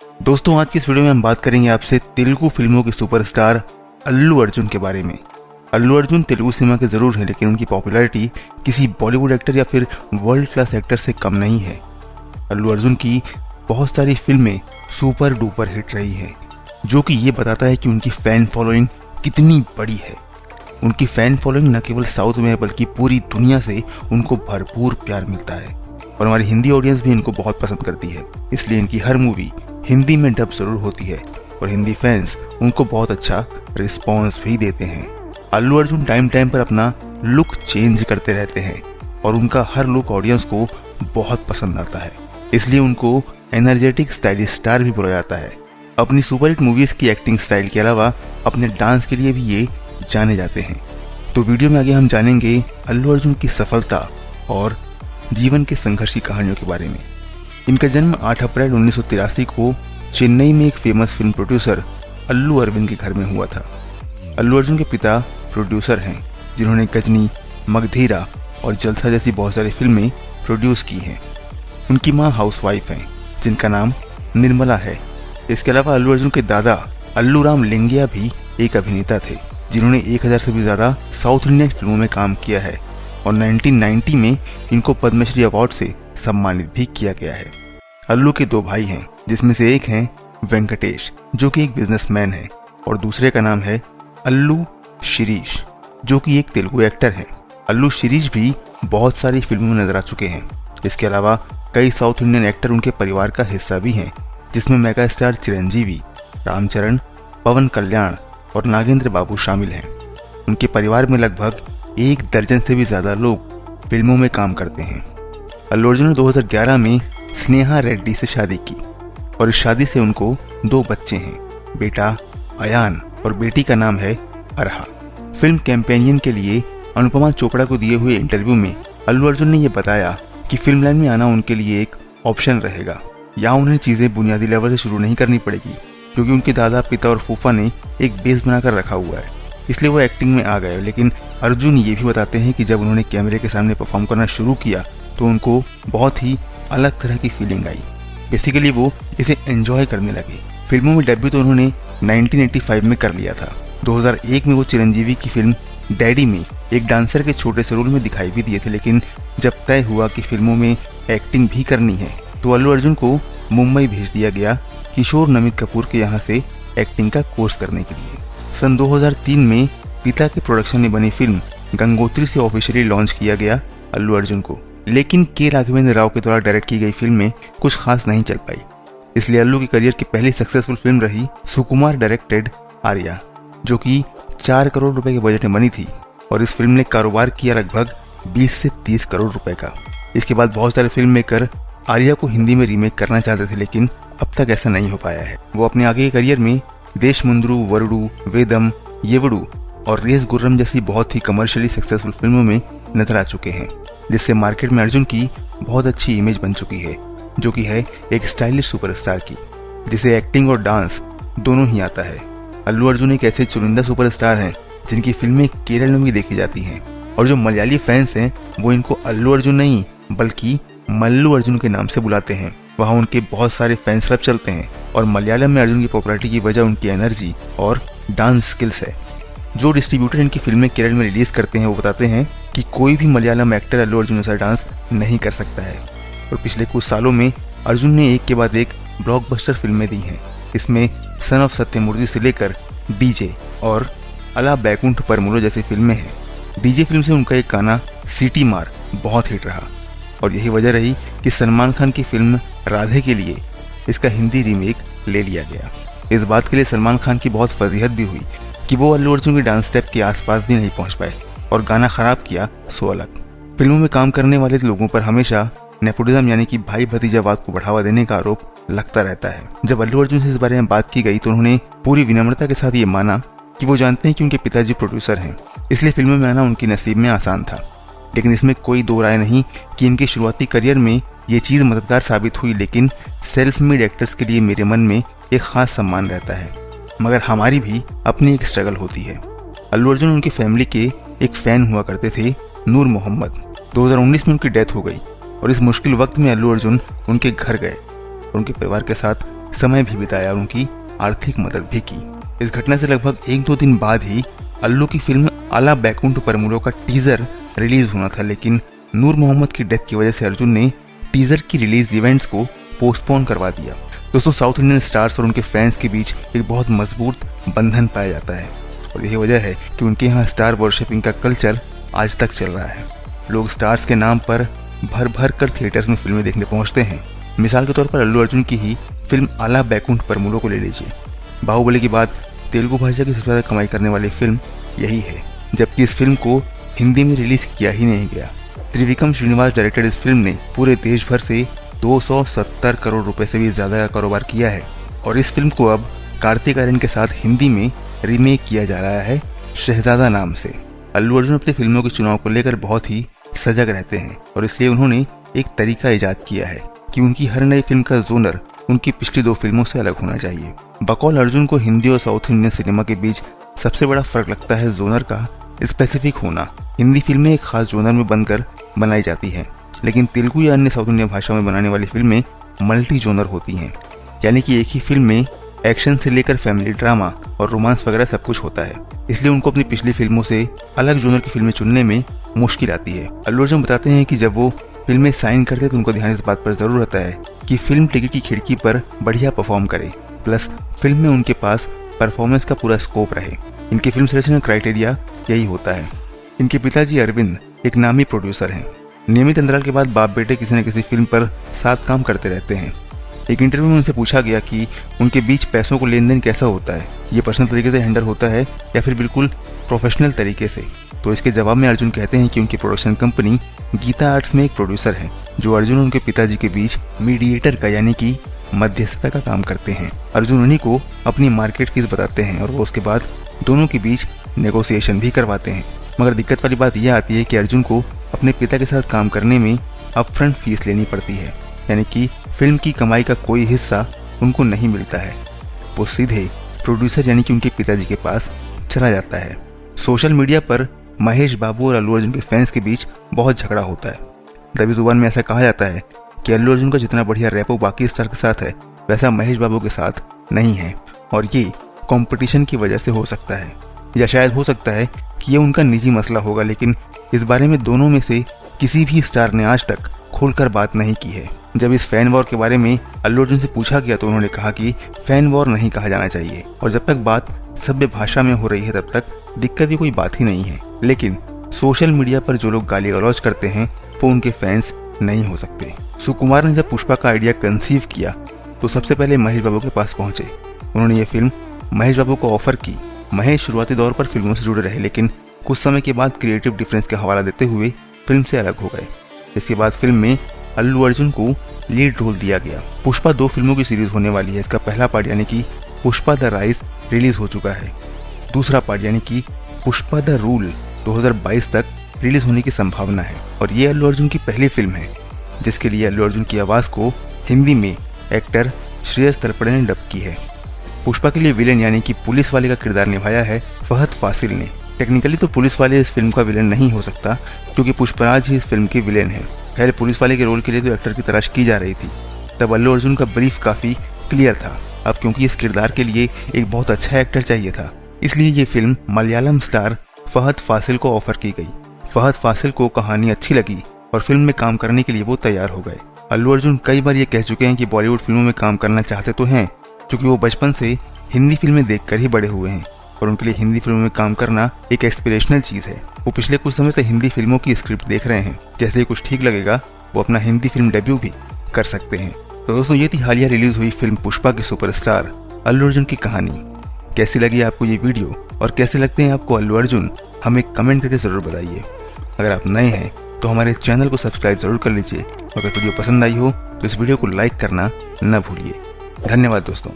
दोस्तों, आज की इस वीडियो में हम बात करेंगे आपसे तेलुगु फिल्मों के सुपरस्टार अल्लू अर्जुन के बारे में। अल्लू अर्जुन तेलुगु सिनेमा के जरूर हैं, लेकिन उनकी पॉपुलैरिटी किसी बॉलीवुड एक्टर या फिर वर्ल्ड क्लास एक्टर से कम नहीं है। अल्लू अर्जुन की बहुत सारी फिल्में सुपर डुपर हिट रही हैं, जो कि ये बताता है कि उनकी फैन फॉलोइंग कितनी बड़ी है। उनकी फैन फॉलोइंग न केवल साउथ में है, बल्कि पूरी दुनिया से उनको भरपूर प्यार मिलता है और हमारी हिंदी ऑडियंस भी इनको बहुत पसंद करती है। इसलिए इनकी हर मूवी हिंदी में डब जरूर होती है और हिंदी फैंस उनको बहुत अच्छा रिस्पॉन्स भी देते हैं। अल्लू अर्जुन टाइम टाइम पर अपना लुक चेंज करते रहते हैं और उनका हर लुक ऑडियंस को बहुत पसंद आता है। इसलिए उनको एनर्जेटिक स्टाइलिश स्टार भी बोला जाता है। अपनी सुपरहिट मूवीज की एक्टिंग स्टाइल के अलावा अपने डांस के लिए भी ये जाने जाते हैं। तो वीडियो में आगे हम जानेंगे अल्लू अर्जुन की सफलता और जीवन के संघर्ष की कहानियों के बारे में। इनका जन्म 8 अप्रैल 1983 को चेन्नई में एक फेमस फिल्म प्रोड्यूसर अल्लू अरविंद के घर में हुआ था। अल्लू अर्जुन के पिता प्रोड्यूसर हैं, जिन्होंने गजनी, मगधीरा और जलसा जैसी बहुत सारी फिल्में प्रोड्यूस की हैं। उनकी मां हाउसवाइफ हैं, जिनका नाम निर्मला है। इसके अलावा अल्लू अर्जुन के दादा अल्लू राम लिंगिया भी एक अभिनेता थे, जिन्होंने 1000 से भी ज़्यादा साउथ इंडियन फिल्मों में काम किया है और 1990 में इनको पद्मश्री अवार्ड से सम्मानित भी किया गया है। अल्लू के 2 भाई हैं, जिसमें से एक हैं वेंकटेश, जो कि एक बिजनेसमैन है, और दूसरे का नाम है अल्लू शिरीष, जो कि एक तेलुगु एक्टर हैं। अल्लू शिरीष भी बहुत सारी फिल्मों में नजर आ चुके हैं। इसके अलावा कई साउथ इंडियन एक्टर उनके परिवार का हिस्सा भी हैं, जिसमें मेगा स्टार चिरंजीवी, रामचरण, पवन कल्याण और नागेंद्र बाबू शामिल हैं। उनके परिवार में लगभग 1 दर्जन से भी ज्यादा लोग फिल्मों में काम करते हैं। अल्लू अर्जुन ने 2011 में स्नेहा रेड्डी से शादी की और इस शादी से उनको 2 बच्चे हैं, बेटा अयान और बेटी का नाम है अरहा। फिल्म कैंपेनियन के लिए अनुपमा चोपड़ा को दिए हुए इंटरव्यू में अल्लू अर्जुन ने यह बताया कि फिल्म लाइन में आना उनके लिए एक ऑप्शन रहेगा। यहाँ उन्हें चीजें बुनियादी लेवल से शुरू नहीं करनी पड़ेगी, क्योंकि उनके दादा, पिता और फूफा ने एक बेस बनाकर रखा हुआ है, इसलिए वो एक्टिंग में आ गए। लेकिन अर्जुन ये भी बताते हैं कि जब उन्होंने कैमरे के सामने परफॉर्म करना शुरू किया तो उनको बहुत ही अलग तरह की फीलिंग आई। बेसिकली वो इसे एंजॉय करने लगे। फिल्मों में डेब्यू तो उन्होंने 1985 में कर लिया था। 2001 में वो चिरंजीवी की फिल्म डैडी में एक डांसर के छोटे से रोल में दिखाई भी दिए थे, लेकिन जब तय हुआ कि फिल्मों में एक्टिंग भी करनी है तो अल्लू अर्जुन को मुंबई भेज दिया गया किशोर नमित कपूर के यहाँ से एक्टिंग का कोर्स करने के लिए। सन 2003 में पिता के प्रोडक्शन में बनी फिल्म गंगोत्री से ऑफिशियली लॉन्च किया गया अल्लू अर्जुन को, लेकिन के राघवेंद्र राव के द्वारा डायरेक्ट की गई फिल्म में कुछ खास नहीं चल पाई। इसलिए अल्लू की करियर की पहली सक्सेसफुल फिल्म रही सुकुमार डायरेक्टेड आर्या, जो कि 4 करोड़ रुपए के बजट में बनी थी और इस फिल्म ने कारोबार किया लगभग 20 से 30 करोड़ रुपए का। इसके बाद बहुत सारे फिल्म मेकर आर्या को हिंदी में रीमेक करना चाहते थे, लेकिन अब तक ऐसा नहीं हो पाया है। वो अपने आगे के करियर में देशमुंद्रू, वरुडू, वेदम, येवड़ू और रेस गुर्रम जैसी बहुत ही कमर्शियली सक्सेसफुल फिल्मों में नजर आ चुके हैं, जिससे मार्केट में अर्जुन की बहुत अच्छी इमेज बन चुकी है, जो कि है एक स्टाइलिश सुपरस्टार की, जिसे एक्टिंग और डांस दोनों ही आता है। अल्लू अर्जुन एक ऐसे चुनिंदा सुपरस्टार हैं जिनकी फिल्में केरल में भी देखी जाती हैं और जो मलयाली फैंस हैं वो इनको अल्लू अर्जुन नहीं बल्कि मल्लू अर्जुन के नाम से बुलाते हैं। वहाँ उनके बहुत सारे फैंस क्लब चलते हैं और मलयालम में अर्जुन की पॉपुलैरिटी की वजह उनकी एनर्जी और डांस स्किल्स है। जो डिस्ट्रीब्यूटर इनकी फिल्में केरल में रिलीज करते हैं वो बताते हैं कि कोई भी मलयालम एक्टर अल्लू अर्जुन जैसा डांस नहीं कर सकता है। और पिछले कुछ सालों में अर्जुन ने एक के बाद एक ब्लॉकबस्टर फिल्में दी हैं। इसमें सन ऑफ सत्यमूर्ति से लेकर डीजे और अला बैकुंठ परमुलो जैसी फिल्में हैं। डीजे फिल्म से उनका एक गाना सिटी मार बहुत हिट रहा और यही वजह रही कि सलमान खान की फिल्म राधे के लिए इसका हिंदी रीमेक ले लिया गया। इस बात के लिए सलमान खान की बहुत फजीहत भी हुई कि वो अल्लू अर्जुन के डांस स्टेप के आसपास भी नहीं पहुंच पाए और गाना खराब किया सो अलग। फिल्मों में काम करने वाले लोगों पर हमेशा नेपोटिज्म यानी कि भाई भतीजावाद को बढ़ावा देने का आरोप लगता रहता है। जब अल्लू अर्जुन से इस बारे में बात की गई तो उन्होंने पूरी विनम्रता के साथ ये माना कि वो जानते हैं कि उनके पिताजी प्रोड्यूसर हैं, इसलिए फिल्मों में आना उनकी नसीब में आसान था। लेकिन इसमें कोई दो राय नहीं कि इनके शुरुआती करियर में ये चीज़ मददगार साबित हुई, लेकिन सेल्फ मेड एक्टर्स के लिए मेरे मन में एक खास सम्मान रहता है, मगर हमारी भी अपनी एक स्ट्रगल होती है। अल्लू अर्जुन उनकी फैमिली के एक फ़ैन हुआ करते थे, नूर मोहम्मद। 2019 में उनकी डेथ हो गई और इस मुश्किल वक्त में अल्लू अर्जुन उनके घर गए और उनके परिवार के साथ समय भी बिताया और उनकी आर्थिक मदद भी की। इस घटना से लगभग 1-2 दिन बाद ही अल्लू की फिल्म अला बैकुंठ परमुलो का टीजर रिलीज होना था, लेकिन नूर मोहम्मद की डेथ की वजह से अर्जुन ने टीजर की रिलीज इवेंट्स को पोस्टपोन करवा दिया। दोस्तों, साउथ इंडियन स्टार्स और उनके फैंस के बीच एक बहुत मजबूत बंधन पाया जाता है और यही वजह है कि उनके यहाँ स्टार वर्शिपिंग का कल्चर आज तक चल रहा है। लोग स्टार्स के नाम पर भर भर कर थिएटर्स में फिल्में देखने पहुंचते हैं। मिसाल के तौर पर अल्लू अर्जुन की ही फिल्म अला बैकुंठ परमुलो को ले लीजिए। बाहुबली के बाद तेलुगु भाषा की सबसे ज़्यादा कमाई करने वाली फिल्म यही है, जबकि इस फिल्म को हिंदी में रिलीज किया ही नहीं गया। त्रिविक्रम श्रीनिवास डायरेक्टेड इस फिल्म ने पूरे देश भर से 270 करोड़ रुपए से भी ज़्यादा का कारोबार किया है और इस फिल्म को अब कार्तिक आर्यन के साथ हिंदी में रीमेक किया जा रहा है शहजादा नाम से। अल्लू अर्जुन अपनी फिल्मों के चुनाव को लेकर बहुत ही सजग रहते हैं और इसलिए उन्होंने एक तरीका ईजाद किया है कि उनकी हर नई फिल्म का जोनर उनकी पिछली 2 फिल्मों से अलग होना चाहिए। बकौल अर्जुन को हिंदी और साउथ इंडियन सिनेमा के बीच सबसे बड़ा फर्क लगता है जोनर का स्पेसिफिक होना। हिंदी फिल्में एक खास जोनर में बनकर बनाई जाती हैं, लेकिन तेलुगु या अन्य साउथ इंडियन भाषा में बनाने वाली फिल्में मल्टी जोनर होती हैं, यानी कि एक ही फिल्म में एक्शन से लेकर फैमिली ड्रामा और रोमांस वगैरह सब कुछ होता है। इसलिए उनको अपनी पिछली फिल्मों से अलग जोनर की फिल्में चुनने में मुश्किल आती है। अल्लू अर्जुन बताते हैं कि जब वो फिल्में साइन करते हैं तो उनको ध्यान इस बात पर जरूर रहता है कि फिल्म टिकट की खिड़की पर बढ़िया परफॉर्म करे, प्लस फिल्म में उनके पास परफॉर्मेंस का पूरा स्कोप रहे। इनकी फिल्म सिलेक्शन क्राइटेरिया यही होता है। इनके पिताजी अरविंद एक नामी प्रोड्यूसर हैं। नियमित अंतराल के बाद बाप बेटे किसी न किसी फिल्म पर साथ काम करते रहते हैं। एक इंटरव्यू में उनसे पूछा गया कि उनके बीच पैसों को लेन देन कैसा होता है, ये पर्सनल तरीके से हैंडल होता है या फिर बिल्कुल प्रोफेशनल तरीके से। तो इसके जवाब में अर्जुन कहते हैं कि उनकी प्रोडक्शन कंपनी गीता आर्ट्स में एक प्रोड्यूसर है जो अर्जुन और उनके पिताजी के बीच मीडिएटर का यानी कि मध्यस्थता का काम करते हैं। अर्जुन उन्हीं को अपनी मार्केट फीस बताते हैं और वो उसके बाद दोनों के बीच नेगोशिएशन भी करवाते हैं। मगर दिक्कत वाली बात यह आती है कि अर्जुन को अपने पिता के साथ काम करने में अपफ्रंट फीस लेनी पड़ती है, यानी कि फिल्म की कमाई का कोई हिस्सा उनको नहीं मिलता है। वो सीधे प्रोड्यूसर यानी कि उनके पिताजी के पास चला जाता है। सोशल मीडिया पर महेश बाबू और अल्लू अर्जुन के फैंस के बीच बहुत झगड़ा होता है। दबी जुबान में ऐसा कहा जाता है कि अल्लू अर्जुन का जितना बढ़िया रैपो बाकी स्टार के साथ है वैसा महेश बाबू के साथ नहीं है और ये कंपटीशन की वजह से हो सकता है या शायद हो सकता है कि ये उनका निजी मसला होगा, लेकिन इस बारे में दोनों में से किसी भी स्टार ने आज तक खोलकर बात नहीं की है। जब इस फैन वॉर के बारे में अल्लू अर्जुन से पूछा गया तो उन्होंने कहा कि फैन वॉर नहीं कहा जाना चाहिए और जब तक बात सभ्य भाषा में हो रही है तब तक दिक्कत की कोई बात ही नहीं है। लेकिन सोशल मीडिया पर जो लोग गाली गलौज करते हैं वो उनके फैंस नहीं हो सकते। सुकुमार ने जब पुष्पा का आइडिया कंसीव किया तो सबसे पहले महेश बाबू के पास पहुंचे। उन्होंने ये फिल्म महेश बाबू को ऑफर की। महेश शुरुआती दौर पर फिल्मों से जुड़े रहे, लेकिन कुछ समय के बाद क्रिएटिव डिफरेंस का हवाला देते हुए फिल्म से अलग हो गए। इसके बाद फिल्म में अल्लू अर्जुन को लीड रोल दिया गया। पुष्पा 2 फिल्मों की सीरीज होने वाली है। इसका पहला पार्ट यानी कि पुष्पा द राइज रिलीज हो चुका है। दूसरा पार्ट यानी कि पुष्पा द रूल 2022 तक रिलीज होने की संभावना है और ये अल्लू अर्जुन की पहली फिल्म है जिसके लिए अल्लू अर्जुन की आवाज़ को हिंदी में एक्टर श्रेयस तलपड़े ने डब की है। पुष्पा के लिए विलेन यानी कि पुलिस वाले का किरदार निभाया है फहद फासिल ने। टेक्निकली तो पुलिस वाले इस फिल्म का विलेन नहीं हो सकता क्योंकि पुष्पराज ही इस फिल्म के विलेन है। पहले पुलिस वाले के रोल के लिए तो एक्टर की तलाश की जा रही थी, तब अल्लू अर्जुन का ब्रीफ काफ़ी क्लियर था। अब क्योंकि इस किरदार के लिए एक बहुत अच्छा एक्टर चाहिए था, इसलिए ये फिल्म मलयालम स्टार फहद फासिल को ऑफर की गई। फहद फासिल को कहानी अच्छी लगी और फिल्म में काम करने के लिए वो तैयार हो गए। अल्लू अर्जुन कई बार ये कह चुके हैं कि बॉलीवुड फिल्मों में काम करना चाहते तो हैं क्योंकि वो बचपन से हिंदी फिल्में देखकर ही बड़े हुए हैं और उनके लिए हिंदी फिल्मों में काम करना एक एस्पिरेशनल चीज़ है। वो पिछले कुछ समय से हिंदी फिल्मों की स्क्रिप्ट देख रहे हैं, जैसे ही कुछ ठीक लगेगा वो अपना हिंदी फिल्म डेब्यू भी कर सकते हैं। तो दोस्तों, ये थी हालिया रिलीज हुई फिल्म पुष्पा के सुपरस्टार अल्लू अर्जुन की कहानी। कैसी लगी आपको ये वीडियो और कैसे लगते हैं आपको अल्लू अर्जुन, हमें कमेंट करके ज़रूर बताइए। अगर आप नए हैं तो हमारे चैनल को सब्सक्राइब जरूर कर लीजिए। अगर वीडियो पसंद आई हो तो इस वीडियो को लाइक करना न भूलिए। धन्यवाद दोस्तों।